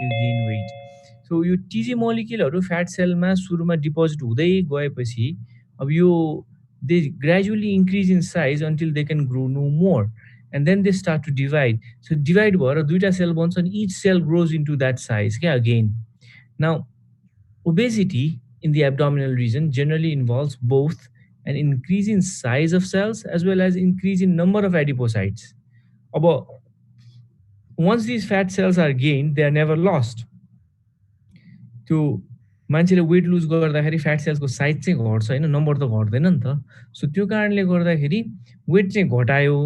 you gain weight. So यो TG moleculeहरू fat cellमा सुरुमा deposit हुँदै गएपछि अब यो they gradually increase in size until they can grow no more, and then they start to divide. So divide भएर दुईटा cell बन्छ and each cell grows into that size again. Now obesity in the abdominal region generally involves both an increase in size of cells as well as increase in number of adipocytes. अब once these fat cells are gained, they are never lost. त्यो मान्छेले weight loose गर्दाखेरि fat सेल्सको size चाहिँ घट्छ होइन, number त घट्दैन नि त. सो त्यो कारणले गर्दाखेरि वेट चाहिँ घटायो.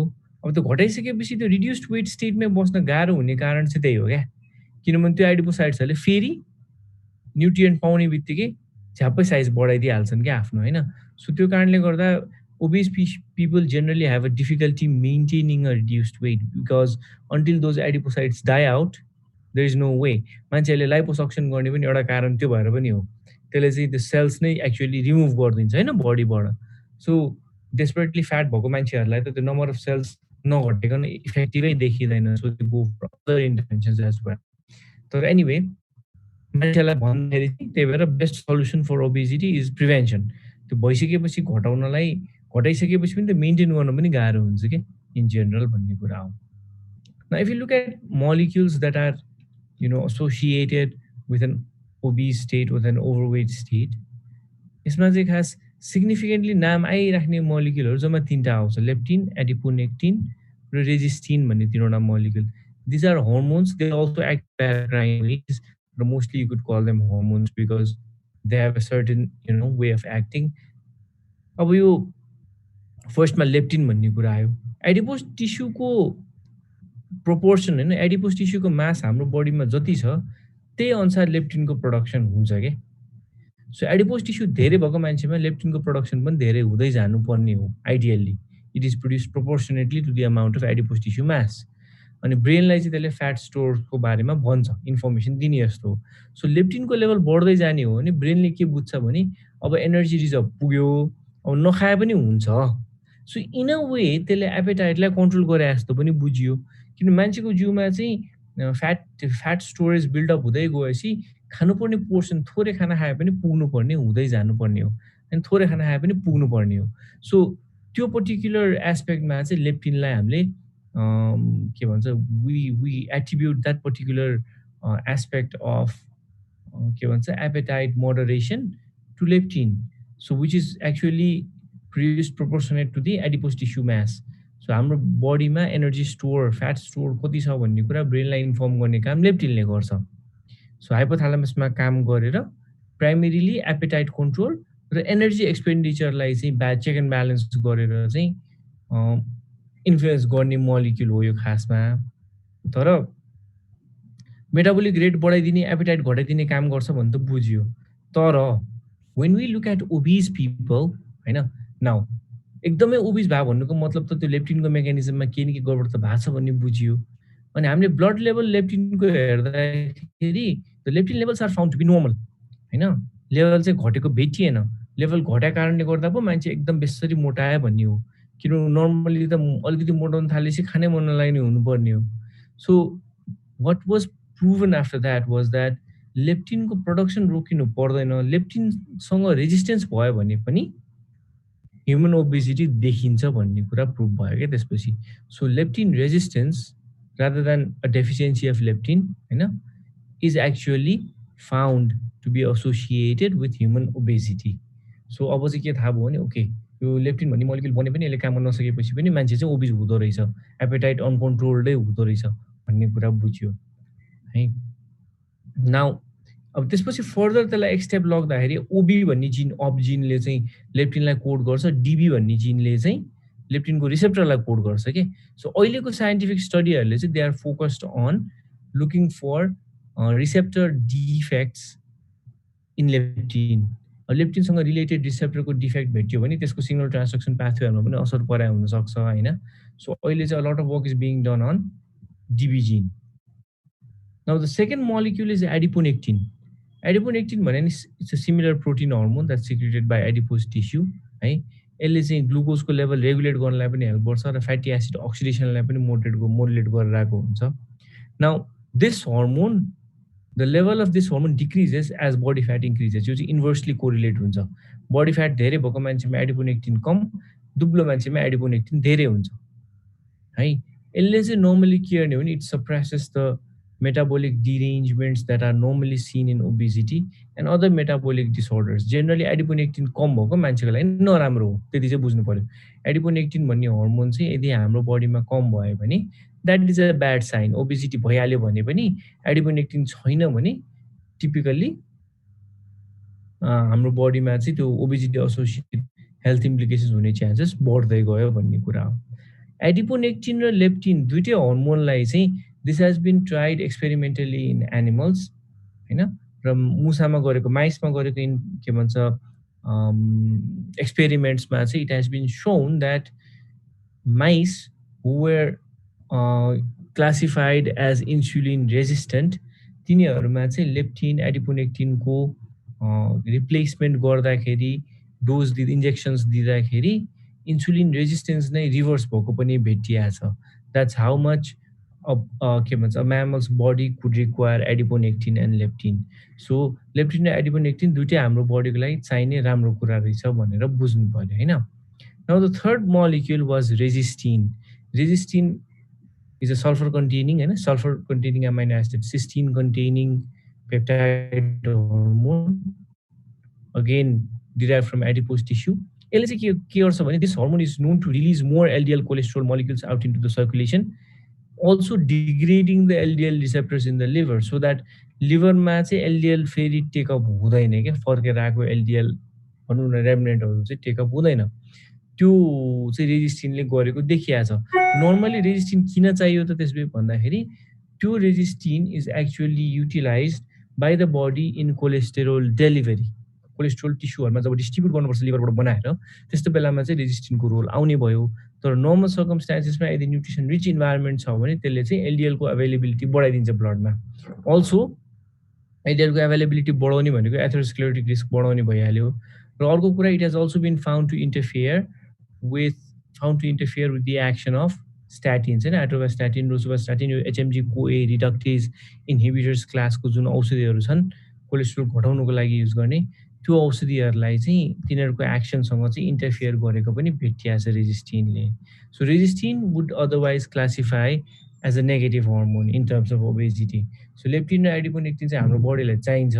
अब त्यो घटाइसकेपछि त्यो रिड्युस्ड वेट स्टेटमै बस्न गाह्रो हुने कारण चाहिँ त्यही हो क्या. किनभने त्यो एडिपोसाइट्सहरूले फेरि न्युट्रिएन्ट पाउने बित्तिकै झ्याप्पै साइज बढाइदिइहाल्छन् क्या आफ्नो होइन. सो त्यो कारणले गर्दा obese people generally have a difficulty maintaining a reduced weight because until those adipocytes die out, there is no way. मान्छेले लाइपोसक्सन गर्ने पनि एउटा कारण त्यो भएर पनि हो. त्यसले चाहिँ त्यो सेल्स नै एक्चुअली रिमुभ गरिदिन्छ होइन बडीबाट. सो डेस्परेटली फ्याट भएको मान्छेहरूलाई त त्यो नम्बर अफ सेल्स नघटेको इफेक्टिभै देखिँदैन. सो त्यो go for other interventions as well. तर एनिवे मान्छेलाई भन्दाखेरि चाहिँ त्यही भएर best solution for obesity is prevention. त्यो भइसकेपछि घटाउनलाई घटाइसकेपछि पनि त मेन्टेन गर्न पनि गाह्रो हुन्छ कि इन जेनरल भन्ने कुरा हो. Now if you look at molecules that are associated with an obese state, with an overweight state, यसमा चाहिँ खास सिग्निफिकेन्टली नाम आइराख्ने मोलिक्युलहरू जम्मा तीनटा आउँछ. लेप्टिन, एडिपोनेक्टिन र रेजिस्टिन भन्ने तीनवटा molecule. These are hormones. They also act paracrine ways, but mostly you could call them hormones because they have a certain way of acting. अब यो फर्स्टमा लेप्टिन भन्ने कुरा आयो. एडिपोस टिस्युको प्रोपोर्सन होइन, एडिपोस टिस्युको मास हाम्रो बडीमा जति छ त्यही अनुसार लेप्टिनको प्रोडक्सन हुन्छ के. सो एडिपोस टिस्यु धेरै भएको मान्छेमा लेप्टिनको प्रोडक्सन पनि धेरै हुँदै जानुपर्ने हो ideally. It is produce proportionately to the amount of adipose tissue mass. अनि ब्रेनलाई चाहिँ त्यसले फ्याट स्टोरको बारेमा भन्छ, इन्फर्मेसन दिने जस्तो हो. सो लेप्टिनको लेभल बढ्दै जाने हो भने ब्रेनले के बुझ्छ भने अब एनर्जी रिजर्भ पुग्यो, अब नखाए पनि हुन्छ. सो इन अ वे त्यसले एपेटाइटलाई कन्ट्रोल गरे जस्तो पनि बुझियो. किन मान्छेको जिउमा चाहिँ फ्याट स्टोरेज बिल्डअप हुँदै गएपछि खानुपर्ने पोर्सन थोरै खाना खाए पनि पुग्नुपर्ने हुँदै जानुपर्ने हो, अनि थोरै खाना खाए पनि पुग्नुपर्ने हो. सो त्यो पर्टिकुलर एस्पेक्टमा चाहिँ लेप्टिनलाई हामीले के भन्छ, we attribute that particular aspect of के भन्छ appetite moderation to leptin. So which is actually produced proportionate to the adipose tissue mass. So हाम्रो बडीमा एनर्जी स्टोर, फ्याट स्टोर कति छ भन्ने कुरा ब्रेनलाई इन्फर्म गर्ने काम लेप्टिनले गर्छ. सो हाइपोथालामसमा काम गरेर प्राइमेरीली एपेटाइट कन्ट्रोल र एनर्जी एक्सपेन्डिचरलाई चाहिँ चेक एन्ड ब्यालेन्स गरेर चाहिँ इन्फ्लुएन्स गर्ने मोलिक्युल हो यो खासमा. तर मेटाबोलिक रेट बढाइदिने, एपेटाइट घटाइदिने काम गर्छ भने त बुझियो. तर when we look at obese people होइन, नाउ एकदमै ओबिज भयो भन्नुको मतलब त त्यो लेप्टिनको मेकानिजममा के न के गडबड त भएको छ भन्ने बुझियो. अनि हामीले ब्लड लेभल लेप्टिनको हेर्दाखेरि the leptin levels are found to be normal होइन. लेभल चाहिँ घटेको भेटिएन. लेभल घटाएको कारणले गर्दा पो मान्छे एकदम बेसरी मोटायो भन्ने हो. किनभने नर्मली त अलिकति मोटाउन थालेपछि खानै मन नलाग्ने हुनुपर्ने हो. So what was proven after that was that लेप्टिनको प्रोडक्सन रोकिनु पर्दैन. लेप्टिनसँग रेजिस्टेन्स भयो भने पनि ह्युमन ओबेसिटी देखिन्छ भन्ने कुरा प्रुभ भयो क्या त्यसपछि. So leptin resistance rather than a deficiency of leptin is actually found to be associated with human obesity. So अब चाहिँ के थाहा भयो भने ओके यो लेप्टिन भन्ने मोलिक्युल बने पनि यसले काम गर्न नसकेपछि पनि मान्छे चाहिँ ओबिज हुँदो रहेछ, एपेटाइट अनकन्ट्रोल्डै हुँदो रहेछ भन्ने कुरा बुझ्यो है. नाउ अब त्यसपछि फर्दर त्यसलाई एक स्टेप लग्दाखेरि ओबी भन्ने जिन, अप जिनले चाहिँ लेप्टिनलाई कोड गर्छ, डिबी भन्ने जिनले चाहिँ लेप्टिनको रिसेप्टरलाई कोड गर्छ के. सो अहिलेको साइन्टिफिक स्टडीहरूले चाहिँ they are focused on looking for receptor defects in leptin. लेप्टिनसँग रिलेटेड रिसेप्टरको डिफेक्ट भेट्यो भने त्यसको सिग्नल ट्रान्सडक्सन पाथवेहरूमा पनि असर पराइ हुनसक्छ होइन. सो अहिले चाहिँ lot of work is being done on DB gene. Now the second molecule is adiponectin. Adiponectin भने it's a similar protein hormone that secreted by adipose tissue है. यसले चाहिँ ग्लुकोजको लेभल रेगुलेट गर्नलाई पनि हेल्प गर्छ र फ्याटी एसिड अक्सिडेसनलाई पनि modulate गरेर आएको हुन्छ. Now this hormone the level of this hormone decreases as body fat increases. यो चाहिँ इन्भर्सली कोरिलेट हुन्छ. बडी फ्याट धेरै भएको मान्छेमा एडिपोनेक्टिन कम, दुब्लो मान्छेमा एडिपोनेक्टिन धेरै हुन्छ है. यसले चाहिँ नर्मली के गर्ने हो भने it suppresses the metabolic derangements that are normally seen in obesity and other metabolic disorders. Generally adiponectin कम भएको मान्छेको लागि नराम्रो हो, त्यति चाहिँ बुझ्नु पर्यो. एडिपोनेक्टिन भन्ने हर्मोन चाहिँ यदि हाम्रो बडीमा कम भयो भने that is a bad sign. Obesity भइहाल्यो भने पनि एडिपोनेक्टिन छैन भने टिपिकल्ली हाम्रो बडीमा चाहिँ त्यो ओबेसिटी एसोसिएटेड हेल्थ इम्प्लिकेसन्स हुने चान्सेस बढ्दै गयो भन्ने कुरा हो. एडिपोनेक्टिन र लेप्टिन दुइटै हर्मोनलाई चाहिँ this has been tried experimentally in animals होइन, र मुसामा गरेको माइसमा गरेको के भन्छ एक्सपेरिमेन्ट्समा चाहिँ it has been shown that mice who were classified as insulin resistant तिनीहरूमा चाहिँ लेप्टिन एडिपोनेक्टिनको रिप्लेसमेन्ट गर्दाखेरि डोज इन्जेक्सन्स दिँदाखेरि इन्सुलिन रेजिस्टेन्स नै रिभर्स भएको पनि भेटिएको छ. द्याट्स हाउ मच के भन्छ mammals body could require adiponectin and leptin. So leptin र एडिपोनेक्टिन दुइटै हाम्रो बडीको लागि चाहिने राम्रो कुरा रहेछ भनेर बुझ्नु पर्यो होइन. Now the third molecule was resistin. Resistin is a sulfur containing and sulfur containing amino acid, cysteine containing peptide hormone, again derived from adipose tissue. This hormone is known to release more LDL cholesterol molecules out into the circulation, also degrading the LDL receptors in the liver, so that liver ma चाहिँ LDL फेरि take up हुँदैन के, फर्केर आएको LDL भनौँ न रेमिनेन्टहरु चाहिँ take up हुँदैन. त्यो चाहिँ रेजिस्टिनले गरेको देखिया छ. नर्मली रेजिस्टिन किन चाहियो त त्यसले भन्दाखेरि त्यो resistin is actually utilized by the body in cholesterol delivery. Cholesterol टिस्युहरुमा जब डिस्ट्रिब्युट गर्नुपर्छ लिभरबाट बनाएर त्यस्तो बेलामा चाहिँ रेजिस्टिनको रोल आउने भयो. तर नर्मल सर्कमस्टान्सेसमा यदि न्युट्रिसन रिच इन्भाइरोमेन्ट छ भने त्यसले चाहिँ एलडिएल को अवेलेबिलिटी बढाइदिन्छ ब्लडमा. अल्सो एलडिएल को अवेलेबिलिटी बढाउने भनेको एथेरोस्क्लेरोटिक रिस्क बढाउने भइहाल्यो. र अर्को कुरा it has also been found to interfere with the action of statins and atorvastatin, rosuvastatin, HMG CoA reductase inhibitors class को जुन औषधिहरु छन् कोलेस्ट्रोल घटाउनको लागि युज गर्ने त्यो औषधिहरुलाई चाहिँ तिनीहरुको एक्सनसँग चाहिँ इन्टरफियर गरेको पनि भेटिया छ रेजिस्टिनले. So resistin would otherwise classify as a negative hormone in terms of obesity. So leptin र एडिपोनेक्टिन चाहिँ हाम्रो बडीलाई चाहिन्छ,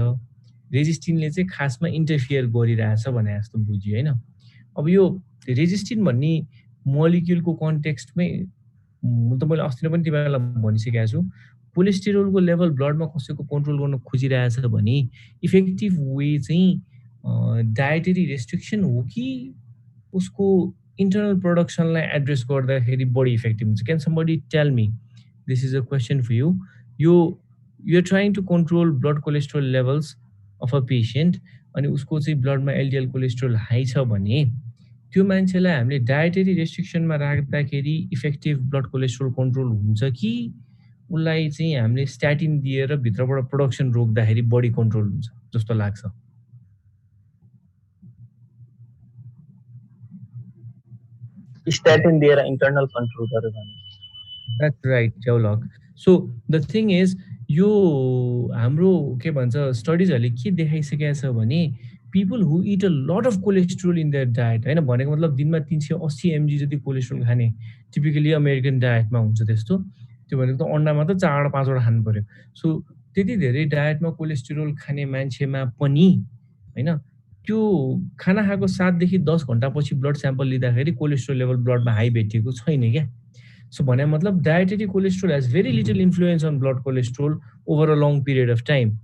रेजिस्टिनले चाहिँ खासमा इन्टरफियर गरिरहेछ भने जस्तो बुझियो हैन. अब यो रेजिस्टिन भन्ने मोलिक्युलको कन्टेक्स्टमै म त मैले अस्ति पनि तिमीलाई भनिसकेको छु, कोलेस्टेरोलको लेभल ब्लडमा कसैको कन्ट्रोल गर्न खोजिरहेछ भने इफेक्टिभ वे चाहिँ डायटरी रेस्ट्रिक्सन हो कि उसको इन्टरनल प्रोडक्सनलाई एड्रेस गर्दाखेरि बढी इफेक्टिभ हुन्छ. Can somebody tell me, this is a question for you. You are trying to control blood cholesterol levels of a patient अनि उसको चाहिँ ब्लडमा एलडिएल कोलेस्ट्रोल हाई छ भने त्यो मान्छेलाई हामीले डायटरी रेस्ट्रिक्सनमा राख्दाखेरि इफेक्टिभ ब्लड कोलेस्ट्रोल कन्ट्रोल हुन्छ कि उसलाई चाहिँ हामीले स्ट्याटिन दिएर भित्रबाट प्रोडक्सन रोक्दाखेरि बडी कन्ट्रोल हुन्छ जस्तो लाग्छ? स्ट्याटिन दिएर इन्टरनल कन्ट्रोल गर्यो भने. That's right develop. So the thing is यो हाम्रो के भन्छ स्टडिजहरूले के देखाइसकेको छ भने people who eat a lot of cholesterol in their diet हैन भनेको मतलब दिनमा 380 mg जति कोलेस्ट्रोल खाने टिपिकली अमेरिकन डायटमा हुन्छ त्यस्तो. त्यो भनेको त अन्डामा त 4-5 वटा खानु पर्यो. सो त्यति धेरै डायटमा कोलेस्ट्रोल खाने मान्छेमा पनि हैन त्यो खाना खाएको 7 देखि 10 घण्टा पछि ब्लड स्याम्पल लिँदाखेरि कोलेस्ट्रोल लेभल ब्लडमा हाई भेटिएको छैन क्या. सो भने मतलब dietary cholesterol has very little influence on blood cholesterol over a long period of time.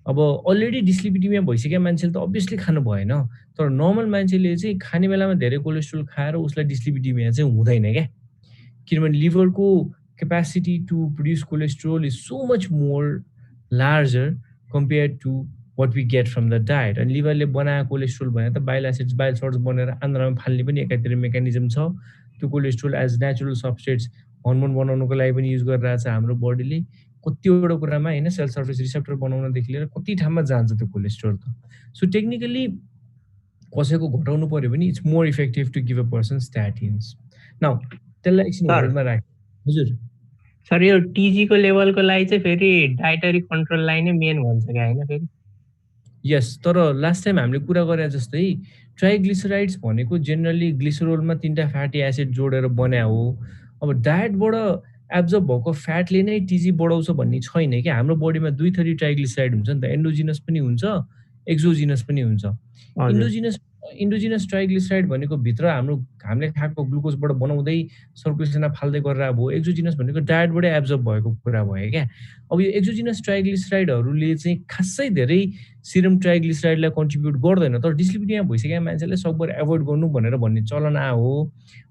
अब अलरेडी डिस्लिपिडिमिया भइसकेको मान्छेले त अभियसली खानु भएन, तर नर्मल मान्छेले चाहिँ खाने बेलामा धेरै कोलेस्ट्रोल खाएर उसलाई डिस्लिपिडिमिया चाहिँ हुँदैन क्या. किनभने लिभरको capacity to produce cholesterol is so much more larger compare to what we get from the diet. अनि लिभरले बनाएको कोलेस्ट्रोल भने त बाइल एसिड्स बाइल सल्ट्स बनेर आन्द्रामा फाल्ने पनि एकातिर मेकानिजम छ. त्यो cholesterol as natural substrates hormone बनाउनको लागि पनि युज गरिरहेछ हाम्रो बडीले. कतिवटा कुरामा हैन सेल सर्फेस रिसेप्टर बनाउनदेखि लिएर कति ठाउँमा जान्छ त्यो कोलेस्ट्रोल त. सो टेक्निकली कसैको घटाउनु पर्यो भने it's more effective to give a person statins. Now त्यसलाई एकछिन होल्डमा राख. हजुर सर यो टिजीको लेभलको लागि चाहिँ फेरि डाइटरी कन्ट्रोललाई नै मेन भन्छ क्या होइन फेरि? यस, तर लास्ट टाइम हामीले कुरा गरे जस्तै ट्राइग्लिसराइड्स भनेको जेनरली ग्लिसरोलमा 3टा फ्याटी एसिड जोडेर बन्या हो। अब डायटबाट एब्जर्ब भएको फ्याटले नै टिजी बढाउँछ भन्ने छैन क्या। हाम्रो बडीमा 2 थरी ट्राइग्लिसराइड हुन्छ नि त, एन्डोजिनस पनि हुन्छ, एक्जोजिनस पनि हुन्छ। हजुर इन्डोजिनस इन्डोजिनस ट्राइग्लिसराइड भनेको भित्र हामीले खाएको ग्लुकोजबाट बनाउँदै सर्कुलेसनमा फाल्दै गरेर अब एक्जोजिनस भनेको डायटबाटै एब्जर्ब भएको कुरा भयो क्या। अब यो एक्जोजिनस ट्राइग्लिसराइडहरूले चाहिँ खासै धेरै सिरम ट्राइग्लिसराइडलाई कन्ट्रिब्युट गर्दैन, तर डिस्लिपिडिया भइसकेका मान्छेले सकभर एभोइड गर्नु भनेर भन्ने चलन हो।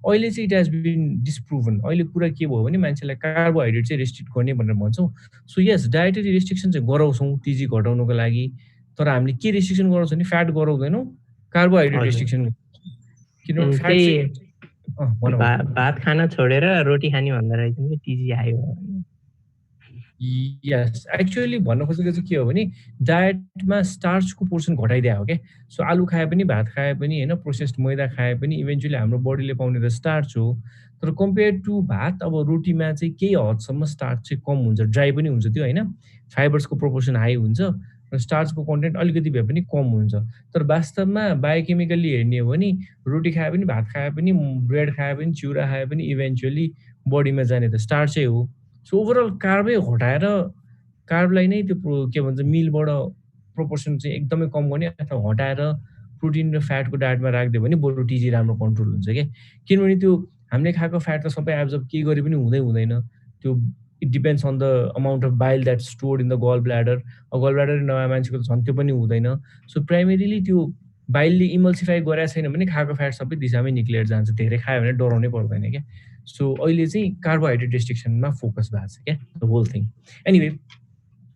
अहिले चाहिँ इट हेज बिन डिस्प्रुभन। अहिले कुरा के भयो भने मान्छेलाई कार्बोहाइड्रेट चाहिँ रेस्ट्रिक्ट गर्ने भनेर भन्छौँ। सो यस, डायटरी रेस्ट्रिक्सन चाहिँ गराउँछौँ टिजी घटाउनुको लागि, तर हामीले के रेस्ट्रिक्सन गराउँछौँ भने फ्याट गराउँदैनौँ, कार्बोहाइड्रेट हजुर रेस्ट्रिक्सन, किनभने फ्याट त्यही चाहिँ भनौँ। भात खान छोडेर रोटी खाने भन्दो रहेछ नि टिजी आयो। यस, एक्चुअली भन्न खोजेको चाहिँ के हो भने डायटमा स्टार्चको पोर्सन घटाइदिया हो क्या। सो आलु खाए पनि, भात खाए पनि, होइन, प्रोसेस्ड मैदा खाए पनि इभेन्चुअली हाम्रो बडीले पाउने त स्टार्च हो। तर कम्पेयर टु भात, अब रोटीमा चाहिँ केही हदसम्म स्टार्च चाहिँ कम हुन्छ, ड्राई पनि हुन्छ त्यो, होइन, फाइबर्सको प्रोपोर्सन हाई हुन्छ र स्टार्चको कन्टेन्ट अलिकति भए पनि कम हुन्छ। तर वास्तवमा बायोकेमिकल्ली हेर्ने हो भने रोटी खाए पनि, भात खाए पनि, ब्रेड खाए पनि, चिउरा खाए पनि इभेन्चुअली बडीमा जाने त स्टार्चै हो। सो ओभरअल कार्बै हटाएर कार्बलाई नै त्यो के भन्छ मिलबाट प्रोपोर्सन चाहिँ एकदमै कम गर्ने अथवा हटाएर प्रोटिन र फ्याटको डायटमा राखिदियो भने बरु टिजी राम्रो कन्ट्रोल हुन्छ क्या। किनभने त्यो हामीले खाएको फ्याट त सबै एब्जर्ब केही गरे पनि हुँदैन। त्यो it depends on the amount of bile that stored in the gall bladder. Gall bladder नयाँ मान्छेको त झन् त्यो पनि हुँदैन। सो प्राइमेरीली त्यो बाइलले इमल्सिफाई गरेको छैन भने खाएको फ्याट सबै दिशामै निक्लिएर जान्छ। धेरै खायो भने डराउनै पर्दैन क्या। सो अहिले चाहिँ कार्बोहाइड्रेट रेस्ट्रिक्सनमा फोकस भएको छ क्या, द होल थिङ। एनिवे,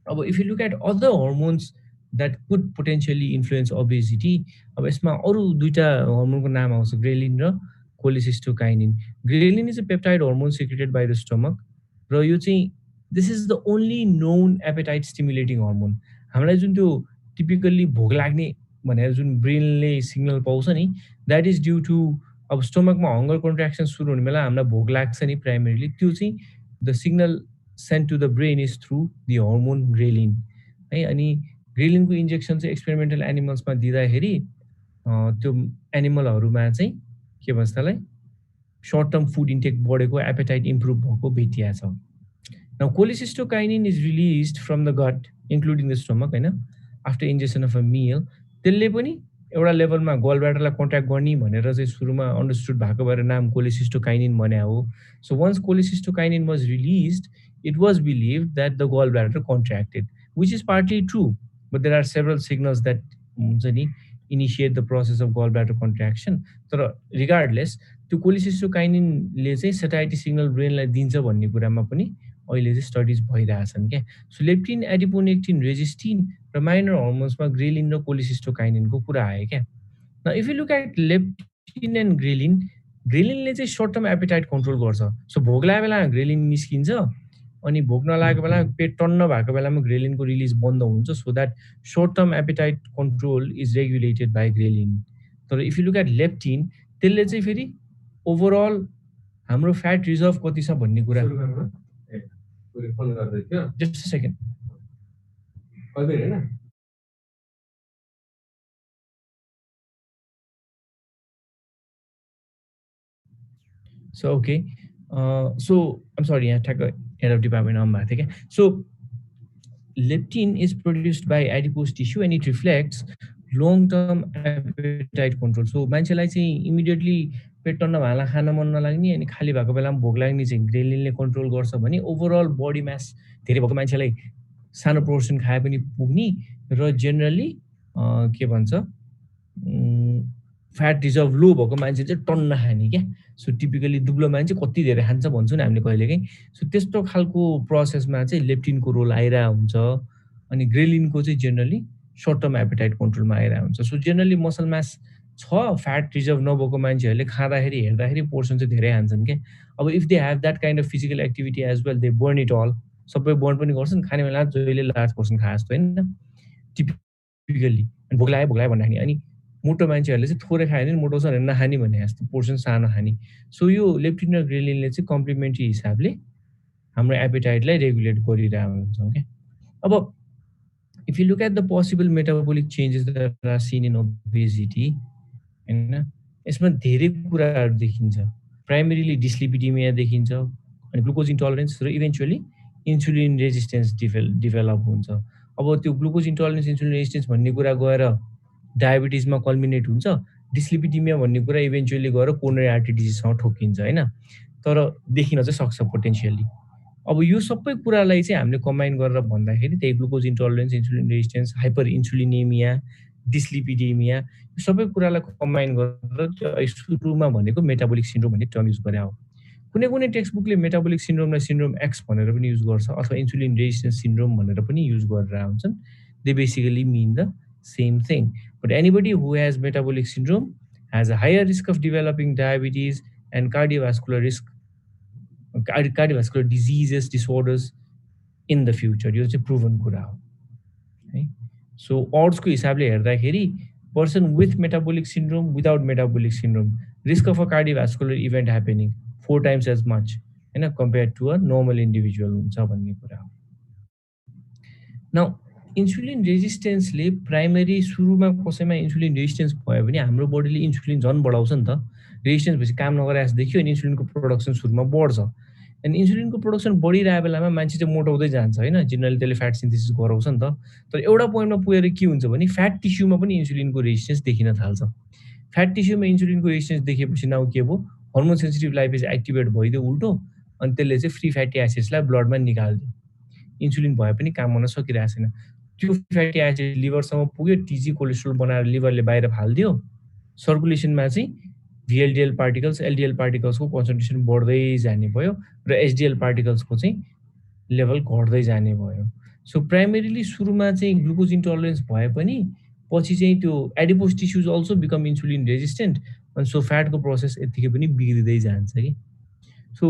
अब if you look at other hormones that could potentially influence obesity, अब यसमा अरू 2टा हर्मोनको नाम आउँछ, ग्रेलिन र cholecystokinin. Ghrelin is a peptide hormone secreted by the stomach, र यो चाहिँ this is the only known appetite stimulating hormone. हामीलाई जुन त्यो टिपिकल्ली भोक लाग्ने भनेर जुन ब्रेनले सिग्नल पाउँछ नि, द्याट इज ड्यु टु अब स्टमकमा हङ्गर कन्ट्र्याक्सन सुरु हुने बेला हामीलाई भोक लाग्छ नि प्राइमेरीली, त्यो चाहिँ the signal send to the brain is through the hormone ghrelin है। अनि ग्रेलिनको इन्जेक्सन चाहिँ एक्सपेरिमेन्टल एनिमल्समा दिँदाखेरि त्यो एनिमलहरूमा चाहिँ के भन्छ त्यसलाई सर्ट टर्म फुड इन्टेक बढेको, एपेटाइट इम्प्रुभ भएको भेटिया छ। Now cholecystokinin is released from the gut including the stomach, होइन, after ingestion of a meal. त्यसले पनि एउटा लेभलमा गल ब्ल्याडरलाई कन्ट्र्याक्ट गर्ने भनेर चाहिँ सुरुमा अन्डरस्टुड भएको भएर नाम कोलेसिस्टोकाइनिन भने हो। So once cholecystokinin was released, it was believed that the gallbladder contracted, which is partly true, but there are several signals that initiate the process of gallbladder contraction. तर regardless, त्यो कोलेसिस्टोकाइनिनले चाहिँ सेटाइटी signal ब्रेनलाई दिन्छ भन्ने कुरामा पनि अहिले चाहिँ स्टडिज भइरहेछन् क्या। सो लेप्टिन, एडिपोनेक्टिन, रेजिस्टिन र माइनर हर्मोन्समा ग्रेलिन र कोलेसिस्टोकाइनिनको कुरा आयो क्या। Now, if you look at leptin and ghrelin, ग्रेलिनले चाहिँ सर्ट टर्म एपेटाइट कन्ट्रोल गर्छ। सो भोक लागेको बेलामा ग्रेलिन निस्किन्छ, अनि भोक नलागेको बेलामा, पेट टन्न भएको बेलामा ग्रेलिनको रिलिज बन्द हुन्छ, so that short term appetite control is regulated by ghrelin. तर if you look at leptin, त्यसले चाहिँ फेरि ओभरअल हाम्रो फ्याट रिजर्भ कति छ भन्ने कुरा, जस्ट सेकेन्ड, होइन। So okay, so I'm sorry, यहाँ ठ्याक्क हेड अफ डिपार्टमेन्ट आउनु भएको थियो क्या। So leptin is produced by adipose tissue and it reflects long-term appetite control. So मान्छेलाई चाहिँ इमिडिएटली पेट टन्न भाला खान मन नलाग्ने अनि खाली भएको बेलामा भोक लाग्ने चाहिँ ग्रेलिनले कन्ट्रोल गर्छ भने ओभरअल बडी मास धेरै भएको मान्छेलाई सानो पोर्सन खाए पनि पुग्ने र जेनरली के भन्छ फ्याट रिजर्भ लो भएको मान्छे चाहिँ टन्न खाने क्या। सो टिपिकली दुब्लो मान्छे कति धेरै खान्छ भन्छौँ नि हामीले कहिलेकाहीँ। सो त्यस्तो खालको प्रोसेसमा चाहिँ लेप्टिनको रोल आइरहेको हुन्छ, अनि ग्रेलिनको चाहिँ जेनरली सर्ट टर्म एपेटाइट कन्ट्रोलमा आइरहेको हुन्छ। सो जेनरली मसल मास छ, फ्याट रिजर्भ नभएको मान्छेहरूले खाँदाखेरि हेर्दाखेरि पोर्सन चाहिँ धेरै खान्छन् क्या। अब if they have that kind of physical activity as well, they burn it all, सबै बर्न पनि गर्छन्, खाने बेला जहिले लार्ज पोर्सन खाए जस्तो, होइन, टिपिकली। अनि भोक लाग्यो भन्दाखेरि, अनि मोटो मान्छेहरूले चाहिँ थोरै खायो भने मोटो छ भनेर नखाने भने जस्तो पोर्सन सानो खाने। सो यो लेप्टिन र ग्रेलिनले चाहिँ कम्प्लिमेन्ट्री हिसाबले हाम्रो एपेटाइटलाई रेगुलेट गरिरहेको हुन्छौँ क्या। अब if you look at the possible metabolic changes that are seen in obesity, होइन, यसमा धेरै कुराहरू देखिन्छ। प्राइमेरीली डिस्लिपिडिमिया देखिन्छ, अनि ग्लुकोज इन्टलरेन्स र इभेन्चुअली इन्सुलिन रेजिस्टेन्स डेभलप हुन्छ। अब त्यो ग्लुकोज इन्टलरेन्स इन्सुलिन रेजिस्टेन्स भन्ने कुरा गएर डायबिटिजमा कल्मिनेट हुन्छ, डिस्लिपिडिमिया भन्ने कुरा इभेन्चुअली गएर कोरोनरी आर्टरी डिजिजसँग ठोकिन्छ होइन, तर देखिन चाहिँ सक्छ पोटेन्सियली। अब यो सबै कुरालाई चाहिँ हामीले कम्बाइन गरेर भन्दाखेरि त्यही glucose intolerance, insulin resistance, hyperinsulinaemia, dyslipidaemia, यो सबै कुरालाई कम्बाइन गरेर सुरुमा भनेको मेटाबोलिक सिन्ड्रोम भन्ने टर्म युज गरे हो। कुनै कुनै टेक्स्ट बुकले मेटाबोलिक सिन्ड्रोमलाई सिन्ड्रोम एक्स भनेर पनि युज गर्छ, अथवा इन्सुलिन रेजिस्टेन्स सिन्ड्रोम भनेर पनि युज गरेर हुन्छन्। They basically mean the same thing, but anybody who has metabolic syndrome has a higher risk of developing diabetes and cardiovascular risk, cardiovascular diseases, disorders in the future। यो चाहिँ proven कुरा हो है। So अड्सको हिसाबले हेर्दाखेरि person with metabolic syndrome, without metabolic syndrome, risk of a cardiovascular event happening 4 times as much होइन compare to a normal individual हुन्छ भन्ने कुरा हो। नाउ इन्सुलिन रेजिस्टेन्सले प्राइमेरी सुरुमा कसैमा इन्सुलिन रेजिस्टेन्स भयो भने हाम्रो बडीले इन्सुलिन झन् बढाउँछ नि त। रेजिस्टेन्स भएपछि काम नगरे जस्तो देखियो, अनि इन्सुलिनको प्रोडक्सन सुरुमा बढ्छ, अनि इन्सुलिनको प्रोडक्सन बढिरहेको बेलामा मान्छे चाहिँ मोटाउँदै जान्छ होइन, जेनरली त्यसले फ्याट सिन्थेसिस गराउँछ नि त। तर एउटा पोइन्टमा पुगेर के हुन्छ भने फ्याट टिस्युमा पनि इन्सुलिनको रेजिस्टेन्स देखिन थाल्छ। फ्याट टिस्युमा इन्सुलिनको रेजिस्टेन्स देखेपछि नाउ के भयो, हर्मोन सेन्सिटिभ लाइपेज एक्टिभेट भइदियो उल्टो, अनि त्यसले चाहिँ फ्री फ्याटी एसिड्सलाई ब्लडमा निकाल्दियो, इन्सुलिन भए पनि काम गर्न सकिरहेको छैन। त्यो फ्याटी एसिड लिभरसम्म पुग्यो, टिजी कोलेस्ट्रोल बनाएर लिभरले बाहिर फालिदियो, सर्कुलेसनमा चाहिँ भिएलडिएल पार्टिकल्स, एलडिएल पार्टिकल्सको कन्सन्ट्रेसन बढ्दै जाने भयो र एचडिएल पार्टिकल्सको चाहिँ लेभल घट्दै जाने भयो। सो प्राइमेरीली सुरुमा चाहिँ ग्लुकोज इन्टलरेन्स भए पनि पछि चाहिँ त्यो adipose tissues also become insulin resistant, अनि सो फ्याटको प्रोसेस यतिकै पनि बिग्रिँदै जान्छ कि। सो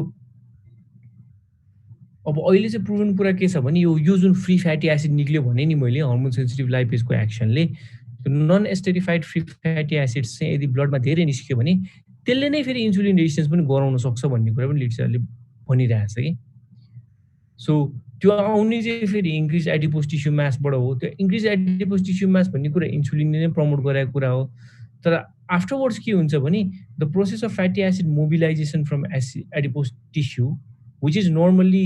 अब अहिले चाहिँ प्रुभन कुरा के छ भने यो जुन फ्री फ्याटी एसिड निक्ल्यो भने नि मैले हर्मोन सेन्सिटिभ लाइपेजको एक्सनले, non esterified free fatty acids चाहिँ यदि ब्लडमा धेरै निस्क्यो भने त्यसले नै फेरि इन्सुलिन रेजिस्टेन्स पनि गराउन सक्छ भन्ने कुरा पनि लिटरली भनिरहेछ कि। सो त्यो आउने चाहिँ फेरि इन्क्रिज एडिपोज टिस्यु म्यासबाट हो। त्यो इन्क्रिज एडिपोज टिस्यु म्यास भन्ने कुरा इन्सुलिनले नै प्रमोट गरेको कुरा हो। तर आफ्टरवर्ड्स के हुन्छ भने the process of fatty acid mobilisation from adipose tissue which is normally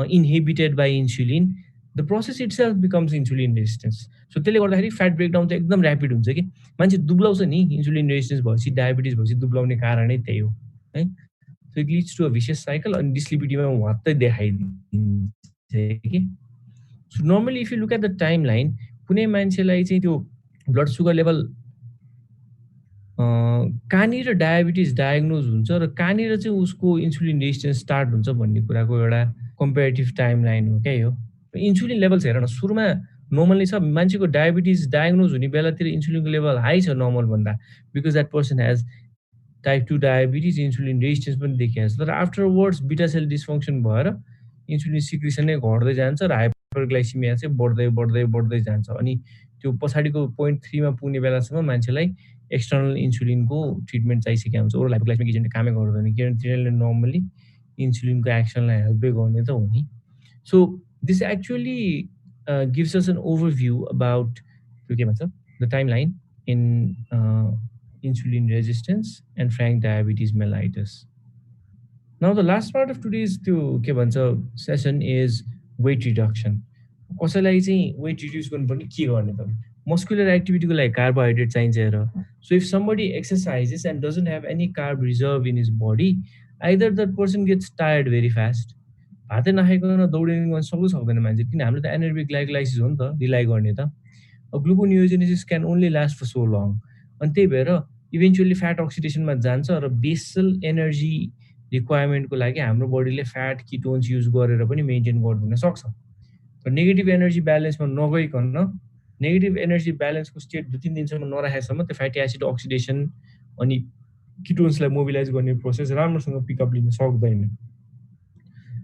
inhibited by insulin, the process itself becomes insulin resistance। So त्यसले गर्दाखेरि फ्याट ब्रेकडाउन चाहिँ एकदम ऱ्यापिड हुन्छ कि। मान्छे दुब्लाउँछ नि इन्सुलिन रेजिस्टेन्स भएपछि, डायबिटिज भएपछि दुब्लाउने कारणै त्यही हो है। So it leads to a vicious cycle, अनि डिस्लिपिडीमा वात्तै देखाइदिन्छ कि। So normally if you look at the time line, कुनै मान्छेलाई चाहिँ त्यो ब्लड सुगर लेभल कहाँनिर डायबिटिज डायग्नोज हुन्छ र कहाँनिर चाहिँ उसको इन्सुलिन रेजिस्टेन्स स्टार्ट हुन्छ भन्ने कुराको एउटा कम्पेरेटिभ टाइम लाइन हो क्या यो। इन्सुलिन लेभल्स हेर न, सुरुमा नर्मली छ, मान्छेको डायबिटिज डायग्नोज हुने बेलातिर इन्सुलिनको लेभल हाई छ नर्मल भन्दा, because that person has type 2 diabetes, insulin resistance पनि देखिएको छ। तर आफ्टरवर्ड्स बिटा सेल डिसफङ्सन भएर इन्सुलिन सिक्रेसन नै घट्दै जान्छ र हाइपरग्लाइसिमिया चाहिँ बढ्दै बढ्दै बढ्दै जान्छ, अनि त्यो पछाडिको पोइन्ट 3 मा पुग्ने बेलासम्म मान्छेलाई एक्सटर्नल इन्सुलिनको ट्रिटमेन्ट चाहिसकेको हुन्छ। ओरल हाइपोग्लाइसेमिक एजेन्टले कामै गर्दैन, किनभने तिनीहरूले नर्मली इन्सुलिनको एक्सनलाई हेल्पै गर्ने त हो नि। So this actually gives us an overview about त्यो के भन्छ the time line in insulin resistance and frank diabetes mellitus. Now the last part of today's त्यो के भन्छ सेसन इज वेट रिडक्सन। कसैलाई चाहिँ वेट रिड्युस गर्नुपर्ने के गर्ने त, मस्कुलर एक्टिभिटीको लागि कार्बोहाइड्रेट चाहिन्छ हेर। So if somebody exercises and doesn't have any carb reserve in his body, either that person gets tired very fast. भातै नखाइकन दौडिने गर्न सक्दैन मान्छे, किन हामीले त एनर्बी ग्लाइकोलाइसिस हो नि त रिलाइ गर्ने त। Gluconeogenesis can only last for so long, अनि त्यही भएर इभेन्चुअली फ्याट अक्सिडेसनमा जान्छ र बेसल एनर्जी रिक्वायरमेन्टको लागि हाम्रो बडीले फ्याट किटोन्स युज गरेर पनि मेन्टेन गरिदिन सक्छ। तर नेगेटिभ एनर्जी ब्यालेन्समा नगइकन, नेगेटिभ एनर्जी ब्यालेन्सको स्टेट 2-3 दिनसम्म नराखेसम्म त्यो फ्याटी एसिड अक्सिडेसन अनि किटोन्सलाई मोबिलाइज गर्ने प्रोसेस राम्रोसँग पिकअप लिन सक्दैन।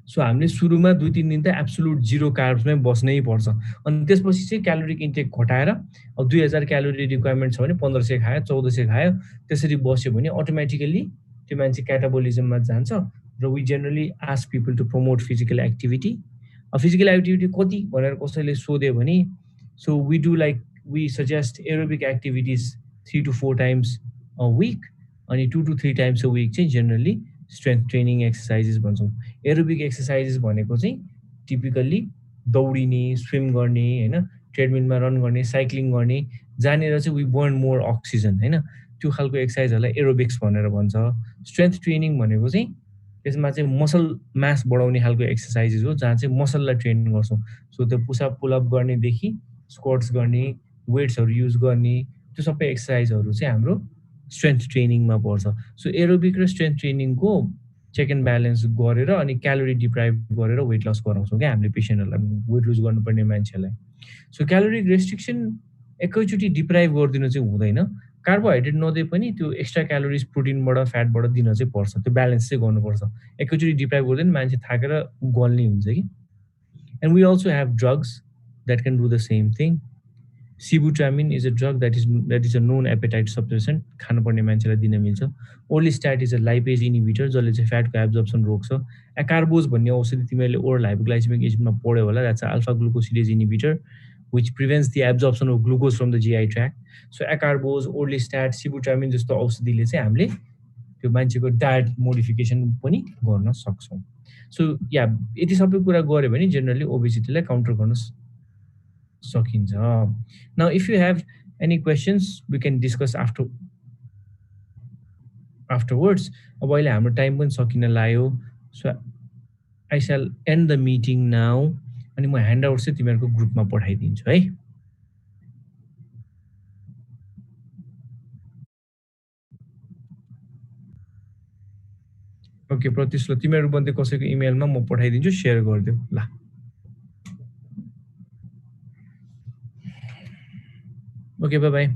सो हामीले सुरुमा 2-3 दिन त एब्सोल्युट जिरो कार्ब्समै बस्नै पर्छ, अनि त्यसपछि चाहिँ क्यालोरिक इन्टेक घटाएर अब 2000 क्यालोरी रिक्वायरमेन्ट छ भने 1500 खायो, 1400 खायो, त्यसरी बस्यो भने अटोमेटिकली त्यो मान्छे क्याटाबोलिजममा जान्छ, र we generally ask people to promote physical activity. Physical activity कति भनेर कसैले सोध्यो भने, so we do like we suggest aerobic activities 3 to 4 times a week, अनि 2 to 3 times a week चाहिँ जेनरली स्ट्रेन्थ ट्रेनिङ एक्सर्साइजेस भन्छौँ. एरोबिक एक्सर्साइजेस भनेको चाहिँ टिपिकल्ली दौडिने, स्विम गर्ने, होइन, ट्रेडमिलमा रन गर्ने, साइक्लिङ गर्ने, जहाँनिर चाहिँ वी बर्न मोर अक्सिजन, होइन, त्यो खालको एक्सर्साइजहरूलाई एरोबिक्स भनेर भन्छ. स्ट्रेन्थ ट्रेनिङ भनेको चाहिँ त्यसमा चाहिँ मसल मास बढाउने खालको एक्सर्साइजेस हो, जहाँ चाहिँ मसललाई ट्रेन गर्छौँ. सो त्यो पुसअप पुलअप गर्नेदेखि स्क्वाट्स गर्ने, वेट्सहरू युज गर्ने, त्यो सबै एक्सर्साइजहरू चाहिँ हाम्रो स्ट्रेन्थ ट्रेनिङमा पर्छ. सो एरोबिक र स्ट्रेन्थ ट्रेनिङको चेक एन्ड ब्यालेन्स गरेर अनि क्यालोरी डिप्राइभ गरेर वेट लस गराउँछौँ क्या हामीले पेसेन्टहरूलाई, वेट लुज गर्नुपर्ने मान्छेलाई. सो क्यालोरी रेस्ट्रिक्सन एकैचोटि डिप्राइभ गरिदिनु चाहिँ हुँदैन. कार्बोहाइड्रेट नदिए पनि त्यो एक्स्ट्रा क्यालोरिज प्रोटिनबाट फ्याटबाट दिन चाहिँ पर्छ. त्यो ब्यालेन्स चाहिँ गर्नुपर्छ. एकैचोटि डिप्राइभ गर्दैन मान्छे थाकेर गल्ने हुन्छ कि. And we also have drugs that can do the same thing. Sibutramine is a drug that is a known appetite suppressant. खानुपर्ने मान्छेलाई दिन मिल्छ. Orlistat is a lipase inhibitor जसले चाहिँ फ्याटको एब्जर्प्सन रोक्छ. एकार्बोज भन्ने औषधि तिमीहरूले ओरल हाइपोग्लाइसेमिक एजेन्टमा पढ्यो होला. That's alpha glucosidase inhibitor which prevents the absorption of glucose from the GI tract. So एकार्बोज, ओर्लिस्ट्याट, सिबुट्रामिन जस्तो औषधिले चाहिँ हामीले त्यो मान्छेको डायट मोडिफिकेसन पनि गर्न सक्छौँ. सो या यति सबै कुरा गऱ्यो भने जेनरली ओबेसिटीलाई काउन्टर गर्न सकिन्छ. Now if you have any questions we can discuss afterwards. अब अहिले हाम्रो टाइम पनि सकिन लाग्यो. So I shall end the meeting now. अनि म ह्यान्डआउट चाहिँ तिमीहरूको ग्रुपमा पठाइदिन्छु है. ओके प्रत्युष, ल तिमीहरू मध्ये कसैको इमेलमा म पठाइदिन्छु, सेयर गरिदेऊ ल. Okay by by.